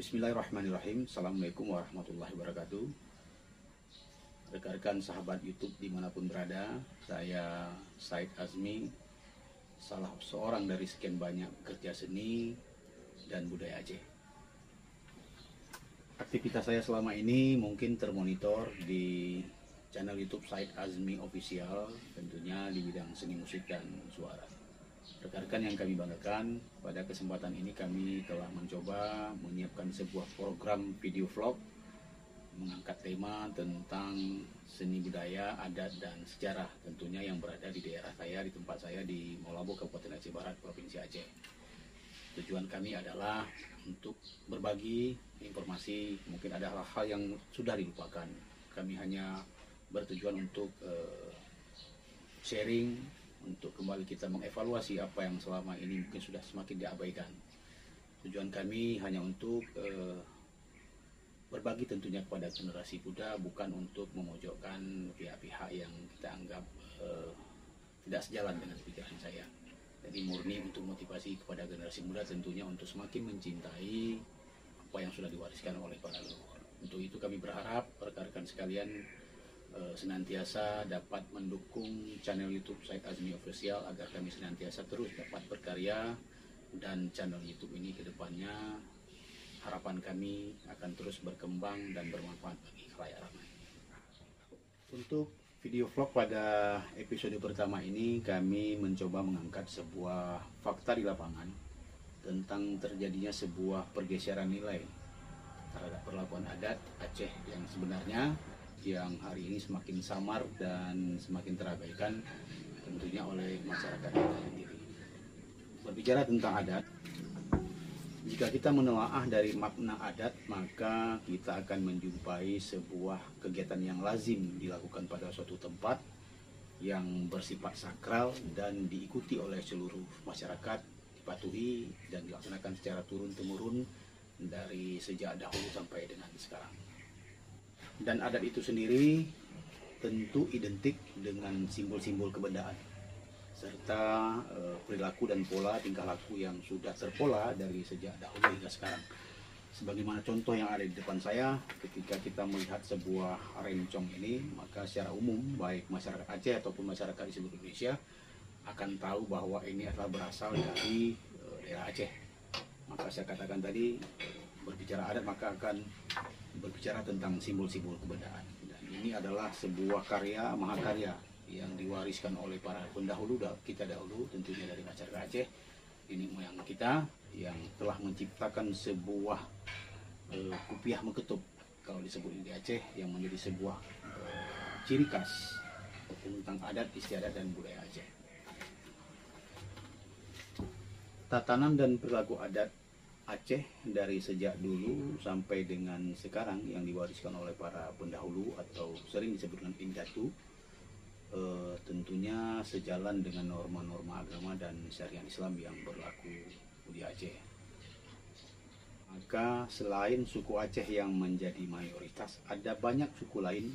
Bismillahirrahmanirrahim. Assalamualaikum warahmatullahi wabarakatuh. Rekan-rekan sahabat YouTube dimanapun berada, saya Said Azmi, salah seorang dari sekian banyak pekerja seni dan budaya Aceh. Aktivitas saya selama ini mungkin termonitor di channel YouTube Said Azmi Official, tentunya di bidang seni musik dan suara. Rekan-rekan yang kami banggakan, pada kesempatan ini kami telah mencoba menyiapkan sebuah program video vlog mengangkat tema tentang seni budaya, adat, dan sejarah, tentunya yang berada di daerah saya, di tempat saya di Maulabo, Kabupaten Aceh Barat, Provinsi Aceh. Tujuan kami adalah untuk berbagi informasi, mungkin ada hal-hal yang sudah dilupakan. Kami hanya bertujuan untuk sharing, untuk kembali kita mengevaluasi apa yang selama ini mungkin sudah semakin diabaikan. Tujuan kami hanya untuk berbagi tentunya kepada generasi muda, bukan untuk memojokkan pihak-pihak yang kita anggap tidak sejalan dengan pikiran saya. Jadi murni untuk motivasi kepada generasi muda, tentunya untuk semakin mencintai apa yang sudah diwariskan oleh para leluhur. Untuk itu kami berharap rekan-rekan sekalian senantiasa dapat mendukung channel YouTube Said Azmi Official agar kami senantiasa terus dapat berkarya, dan channel YouTube ini ke depannya harapan kami akan terus berkembang dan bermanfaat bagi khalayak ramai. Untuk video vlog pada episode pertama ini, kami mencoba mengangkat sebuah fakta di lapangan tentang terjadinya sebuah pergeseran nilai terhadap perlakuan adat Aceh yang sebenarnya, yang hari ini semakin samar dan semakin terabaikan tentunya oleh masyarakat kita sendiri. Berbicara tentang adat, jika kita menelaah dari makna adat, maka kita akan menjumpai sebuah kegiatan yang lazim dilakukan pada suatu tempat yang bersifat sakral dan diikuti oleh seluruh masyarakat, dipatuhi dan dilaksanakan secara turun-temurun dari sejak dahulu sampai dengan sekarang. Dan adat itu sendiri tentu identik dengan simbol-simbol kebendaan serta perilaku dan pola tingkah laku yang sudah terpola dari sejak dahulu hingga sekarang. Sebagaimana contoh yang ada di depan saya, ketika kita melihat sebuah rencong ini, maka secara umum baik masyarakat Aceh ataupun masyarakat di seluruh Indonesia akan tahu bahwa ini adalah berasal dari daerah Aceh. Maka saya katakan tadi, berbicara adat maka akan berbicara tentang simbol-simbol kebendaan. Dan ini adalah sebuah karya mahakarya yang diwariskan oleh para pendahulu kita dahulu, tentunya dari masyarakat Aceh, nenek moyang kita, yang telah menciptakan sebuah kupiah meketup kalau disebut di Aceh, yang menjadi sebuah ciri khas tentang adat istiadat dan budaya Aceh. Tatanan dan perilaku adat Aceh dari sejak dulu sampai dengan sekarang yang diwariskan oleh para pendahulu atau sering disebut dengan Indatu, tentunya sejalan dengan norma-norma agama dan syariat Islam yang berlaku di Aceh. Maka selain suku Aceh yang menjadi mayoritas, ada banyak suku lain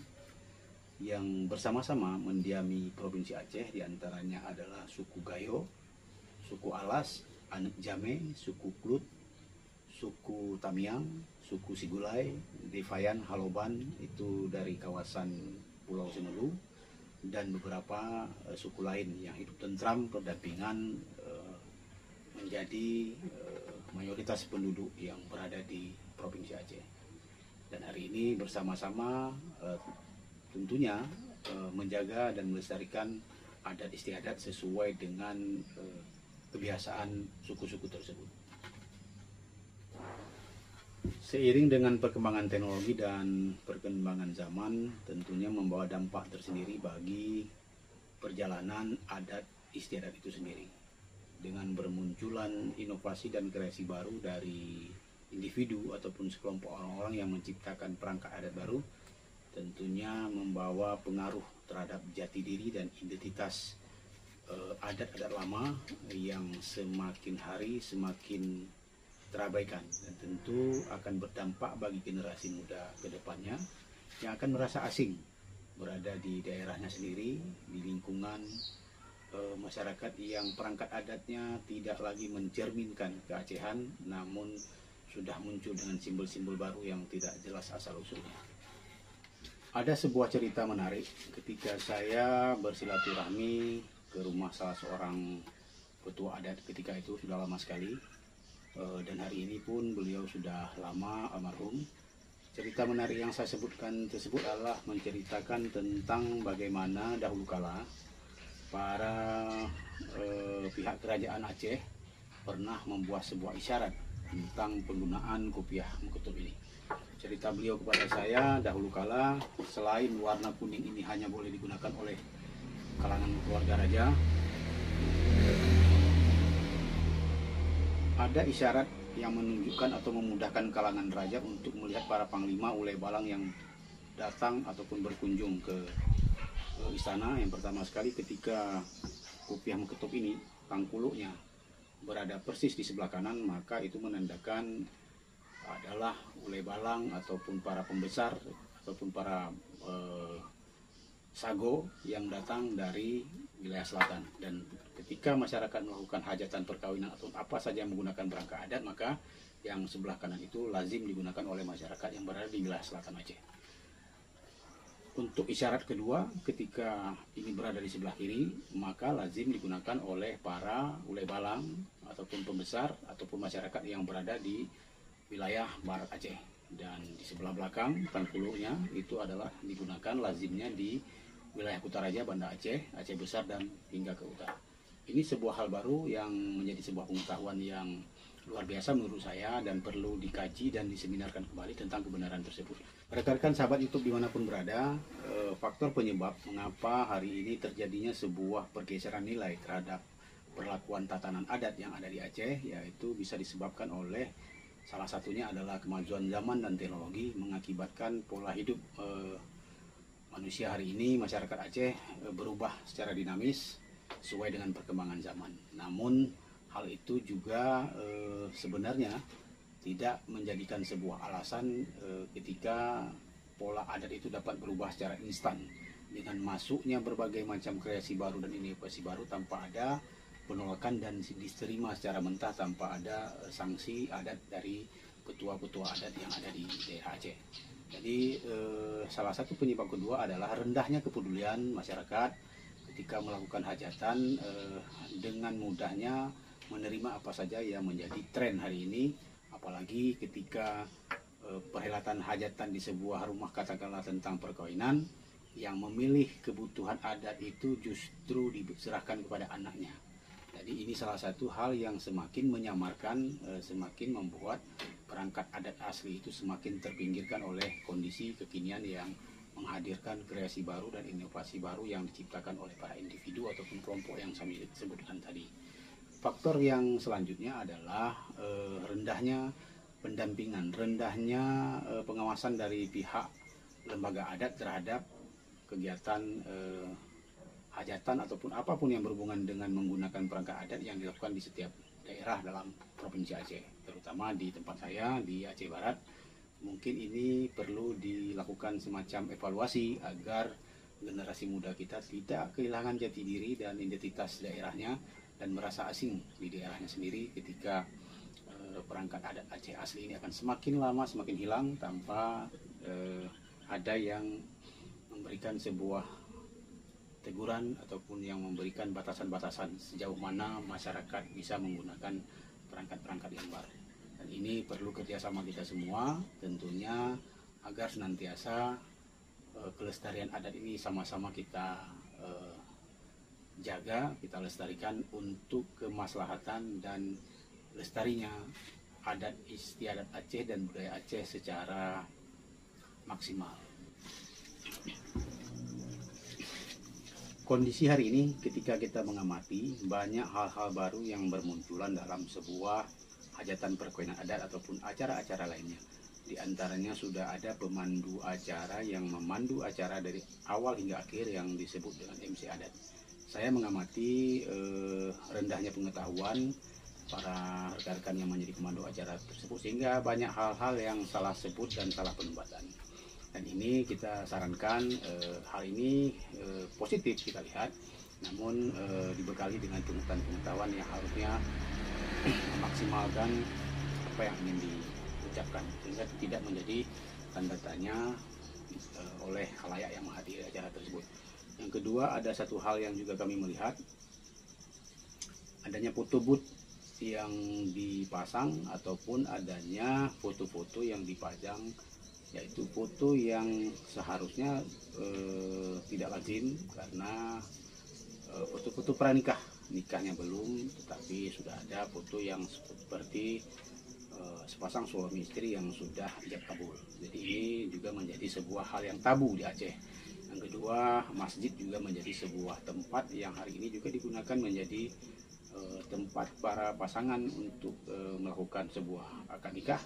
yang bersama-sama mendiami Provinsi Aceh, diantaranya adalah suku Gayo, suku Alas, Anek Jame, suku Klut, suku Tamiang, suku Sigulai, Devayan, Haloban, itu dari kawasan Pulau Senelu, dan beberapa suku lain yang hidup tentram berdampingan menjadi mayoritas penduduk yang berada di Provinsi Aceh. Dan hari ini bersama-sama tentunya menjaga dan melestarikan adat istiadat sesuai dengan kebiasaan suku-suku tersebut. Seiring dengan perkembangan teknologi dan perkembangan zaman, tentunya membawa dampak tersendiri bagi perjalanan adat istiadat itu sendiri. Dengan bermunculan inovasi dan kreasi baru dari individu ataupun sekelompok orang-orang yang menciptakan perangkat adat baru, tentunya membawa pengaruh terhadap jati diri dan identitas adat-adat lama yang semakin hari semakin terabaikan, dan tentu akan berdampak bagi generasi muda ke depannya yang akan merasa asing berada di daerahnya sendiri, di lingkungan masyarakat yang perangkat adatnya tidak lagi mencerminkan keacehan, namun sudah muncul dengan simbol-simbol baru yang tidak jelas asal-usulnya. Ada sebuah cerita menarik ketika saya bersilaturahmi ke rumah salah seorang petua adat ketika itu, sudah lama sekali, dan hari ini pun beliau sudah lama almarhum. Cerita menarik yang saya sebutkan tersebut adalah menceritakan tentang bagaimana dahulu kala para pihak kerajaan Aceh pernah membuat sebuah isyarat tentang penggunaan kopiah muketub ini. Cerita beliau kepada saya, dahulu kala selain warna kuning ini hanya boleh digunakan oleh kalangan keluarga raja, ada isyarat yang menunjukkan atau memudahkan kalangan raja untuk melihat para panglima ulai balang yang datang ataupun berkunjung ke istana. Yang pertama sekali, ketika kopiah muketub ini tangkuluknya berada persis di sebelah kanan, maka itu menandakan adalah ulai balang ataupun para pembesar ataupun para sago yang datang dari wilayah selatan. Dan ketika masyarakat melakukan hajatan perkawinan atau apa saja yang menggunakan perangkat adat, maka yang sebelah kanan itu lazim digunakan oleh masyarakat yang berada di wilayah selatan Aceh. Untuk isyarat kedua, ketika ini berada di sebelah kiri, maka lazim digunakan oleh para ulai balang ataupun pembesar ataupun masyarakat yang berada di wilayah barat Aceh. Dan di sebelah belakang tangkuluknya itu adalah digunakan lazimnya di wilayah Kutaraja, Banda Aceh, Aceh Besar, dan hingga ke utara. Ini sebuah hal baru yang menjadi sebuah pengetahuan yang luar biasa menurut saya dan perlu dikaji dan diseminarkan kembali tentang kebenaran tersebut. Rekan-rekan sahabat YouTube dimanapun berada, faktor penyebab mengapa hari ini terjadinya sebuah pergeseran nilai terhadap perlakuan tatanan adat yang ada di Aceh, yaitu bisa disebabkan oleh salah satunya adalah kemajuan zaman dan teknologi mengakibatkan pola hidup manusia hari ini, masyarakat Aceh berubah secara dinamis sesuai dengan perkembangan zaman. Namun hal itu juga sebenarnya tidak menjadikan sebuah alasan ketika pola adat itu dapat berubah secara instan dengan masuknya berbagai macam kreasi baru dan inovasi baru tanpa ada penolakan dan diterima secara mentah tanpa ada sanksi adat dari petua-petua adat yang ada di daerah Aceh. Jadi salah satu penyebab kedua adalah rendahnya kepedulian masyarakat ketika melakukan hajatan, dengan mudahnya menerima apa saja yang menjadi tren hari ini, apalagi ketika perhelatan hajatan di sebuah rumah, katakanlah tentang perkawinan, yang memilih kebutuhan adat itu justru diserahkan kepada anaknya. Jadi ini salah satu hal yang semakin menyamarkan, semakin membuat perangkat adat asli itu semakin terpinggirkan oleh kondisi kekinian yang menghadirkan kreasi baru dan inovasi baru yang diciptakan oleh para individu ataupun kelompok yang saya sebutkan tadi. Faktor yang selanjutnya adalah rendahnya pendampingan, rendahnya pengawasan dari pihak lembaga adat terhadap kegiatan hajatan ataupun apapun yang berhubungan dengan menggunakan perangkat adat yang dilakukan di setiap daerah dalam Provinsi Aceh, terutama di tempat saya di Aceh Barat. Mungkin ini perlu dilakukan semacam evaluasi agar generasi muda kita tidak kehilangan jati diri dan identitas daerahnya dan merasa asing di daerahnya sendiri ketika perangkat adat Aceh asli ini akan semakin lama semakin hilang tanpa ada yang memberikan sebuah teguran ataupun yang memberikan batasan-batasan sejauh mana masyarakat bisa menggunakan perangkat-perangkat yang baru. Dan ini perlu kerjasama kita semua tentunya agar senantiasa kelestarian adat ini sama-sama kita jaga, kita lestarikan untuk kemaslahatan dan lestarinya adat istiadat Aceh dan budaya Aceh secara maksimal. Kondisi hari ini ketika kita mengamati banyak hal-hal baru yang bermunculan dalam sebuah hajatan perkawinan adat ataupun acara-acara lainnya. Di antaranya sudah ada pemandu acara yang memandu acara dari awal hingga akhir yang disebut dengan MC adat. Saya mengamati rendahnya pengetahuan para rekan-rekan yang menjadi pemandu acara tersebut sehingga banyak hal-hal yang salah sebut dan salah penempatan. Dan ini kita sarankan hal ini positif kita lihat, namun dibekali dengan pengetahuan yang harusnya memaksimalkan apa yang ingin ucapkan, sehingga tidak menjadi tanda tanya oleh khalayak yang menghadiri acara tersebut. Yang kedua, ada satu hal yang juga kami melihat, adanya foto booth yang dipasang ataupun adanya foto-foto yang dipajang, yaitu foto yang seharusnya tidak lazim, karena foto-foto pranikah, nikahnya belum, tetapi sudah ada foto yang seperti sepasang suami istri yang sudah ijab kabul. Jadi ini juga menjadi sebuah hal yang tabu di Aceh. Yang kedua, masjid juga menjadi sebuah tempat yang hari ini juga digunakan menjadi tempat para pasangan untuk melakukan sebuah akad nikah,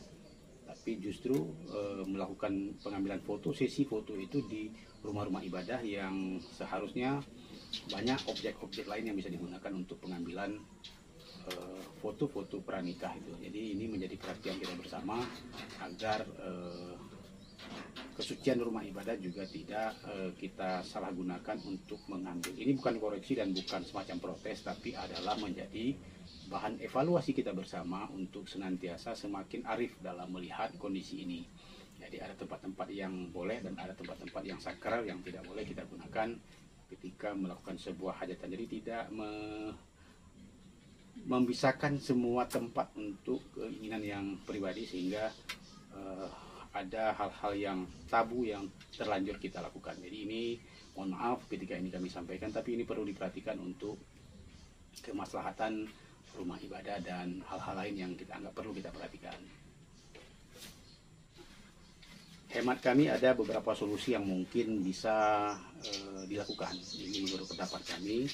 tapi justru melakukan pengambilan foto, sesi foto itu di rumah-rumah ibadah yang seharusnya banyak objek-objek lain yang bisa digunakan untuk pengambilan foto-foto pranikah itu. Jadi ini menjadi perhatian kita bersama agar kesucian rumah ibadah juga tidak kita salah gunakan untuk mengambil. Ini bukan koreksi dan bukan semacam protes, tapi adalah menjadi bahan evaluasi kita bersama untuk senantiasa semakin arif dalam melihat kondisi ini. Jadi ada tempat-tempat yang boleh dan ada tempat-tempat yang sakral yang tidak boleh kita gunakan ketika melakukan sebuah hajatan. Jadi tidak memisahkan semua tempat untuk keinginan yang pribadi, sehingga ada hal-hal yang tabu yang terlanjur kita lakukan. Jadi ini mohon maaf ketika ini kami sampaikan, tapi ini perlu diperhatikan untuk kemaslahatan rumah ibadah dan hal-hal lain yang kita anggap perlu kita perhatikan. Hemat kami ada beberapa solusi yang mungkin bisa dilakukan. Ini menurut pendapat kami.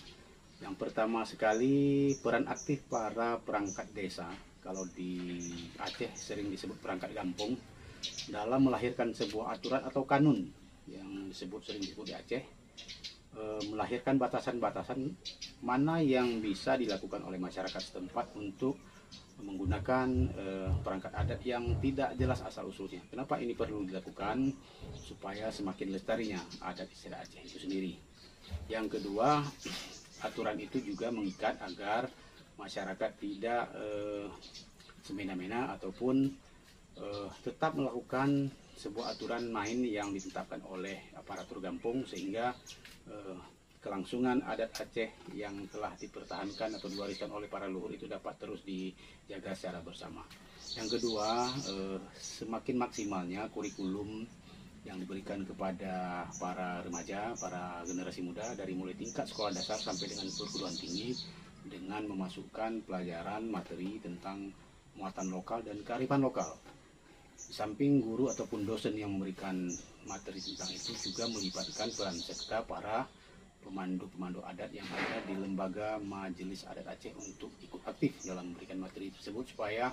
Yang pertama sekali, peran aktif para perangkat desa. Kalau di Aceh sering disebut perangkat kampung, dalam melahirkan sebuah aturan atau kanun yang sering disebut di Aceh, melahirkan batasan-batasan mana yang bisa dilakukan oleh masyarakat setempat untuk menggunakan perangkat adat yang tidak jelas asal-usulnya. Kenapa ini perlu dilakukan? Supaya semakin lestarinya adat istiadat Aceh itu sendiri. Yang kedua, aturan itu juga mengikat agar masyarakat tidak semena-mena ataupun tetap melakukan sebuah aturan main yang ditetapkan oleh aparatur kampung, sehingga kelangsungan adat Aceh yang telah dipertahankan atau diwariskan oleh para leluhur itu dapat terus dijaga secara bersama. Yang kedua, semakin maksimalnya kurikulum yang diberikan kepada para remaja, para generasi muda dari mulai tingkat sekolah dasar sampai dengan perguruan tinggi, dengan memasukkan pelajaran materi tentang muatan lokal dan kearifan lokal. Di samping guru ataupun dosen yang memberikan materi tentang itu, juga melibatkan peran serta para pemandu-pemandu adat yang ada di lembaga Majelis Adat Aceh untuk ikut aktif dalam memberikan materi tersebut, supaya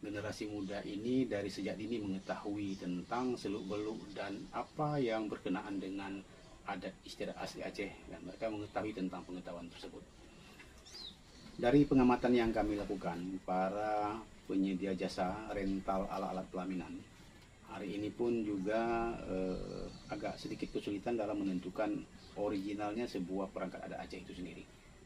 generasi muda ini dari sejak dini mengetahui tentang seluk-beluk dan apa yang berkenaan dengan adat istiadat asli Aceh, dan mereka mengetahui tentang pengetahuan tersebut. Dari pengamatan yang kami lakukan, para penyedia jasa rental alat-alat pelaminan hari ini pun juga agak sedikit kesulitan dalam menentukan originalnya sebuah perangkat adat Aceh itu sendiri,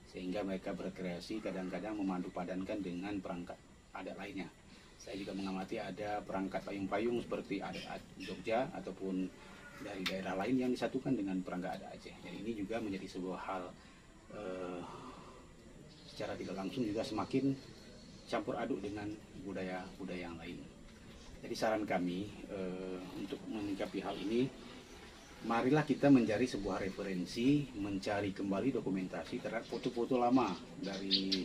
sehingga mereka berkreasi kadang-kadang memadu padankan dengan perangkat adat lainnya. Saya juga mengamati ada perangkat payung-payung seperti adat Jogja ataupun dari daerah lain yang disatukan dengan perangkat adat Aceh. Dan ini juga menjadi sebuah hal secara tidak langsung juga semakin campur aduk dengan budaya-budaya yang lain. Jadi saran kami untuk menyikapi hal ini, marilah kita mencari sebuah referensi, mencari kembali dokumentasi terhadap foto-foto lama dari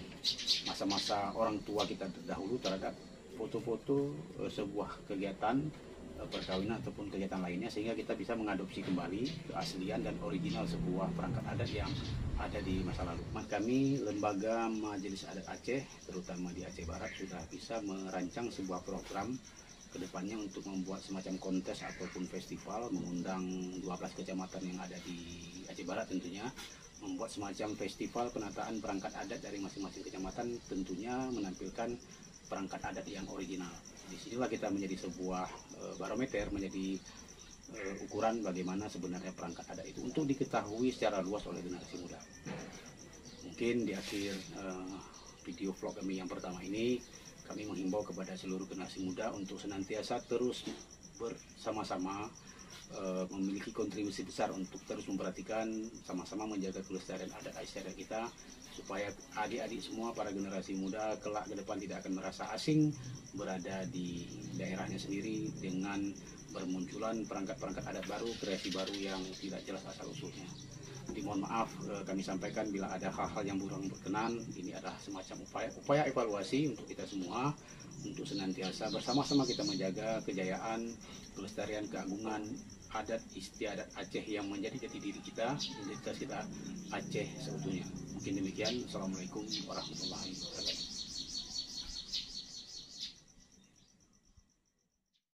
masa-masa orang tua kita terdahulu, terhadap foto-foto sebuah kegiatan perkawinan ataupun kegiatan lainnya, sehingga kita bisa mengadopsi kembali keaslian dan original sebuah perangkat adat yang ada di masa lalu. Kami lembaga Majelis Adat Aceh, terutama di Aceh Barat, sudah bisa merancang sebuah program kedepannya untuk membuat semacam kontes ataupun festival, mengundang 12 kecamatan yang ada di Aceh Barat tentunya, membuat semacam festival penataan perangkat adat dari masing-masing kecamatan, tentunya menampilkan perangkat adat yang original. Disinilah kita menjadi sebuah barometer, menjadi ukuran bagaimana sebenarnya perangkat adat itu untuk diketahui secara luas oleh generasi muda. Mungkin di akhir video vlog kami yang pertama ini, kami menghimbau kepada seluruh generasi muda untuk senantiasa terus bersama-sama memiliki kontribusi besar untuk terus memperhatikan, sama-sama menjaga kelestarian adat istiadat kita, supaya adik-adik semua para generasi muda kelak ke depan tidak akan merasa asing berada di daerahnya sendiri dengan bermunculan perangkat-perangkat adat baru, kreasi baru yang tidak jelas asal-usulnya. Jadi mohon maaf kami sampaikan bila ada hal-hal yang kurang berkenan. Ini adalah semacam upaya evaluasi untuk kita semua, untuk senantiasa bersama-sama kita menjaga kejayaan, kelestarian, keagungan adat istiadat Aceh yang menjadi jati diri kita, identitas kita Aceh seutuhnya. Mungkin demikian. Assalamualaikum warahmatullahi wabarakatuh.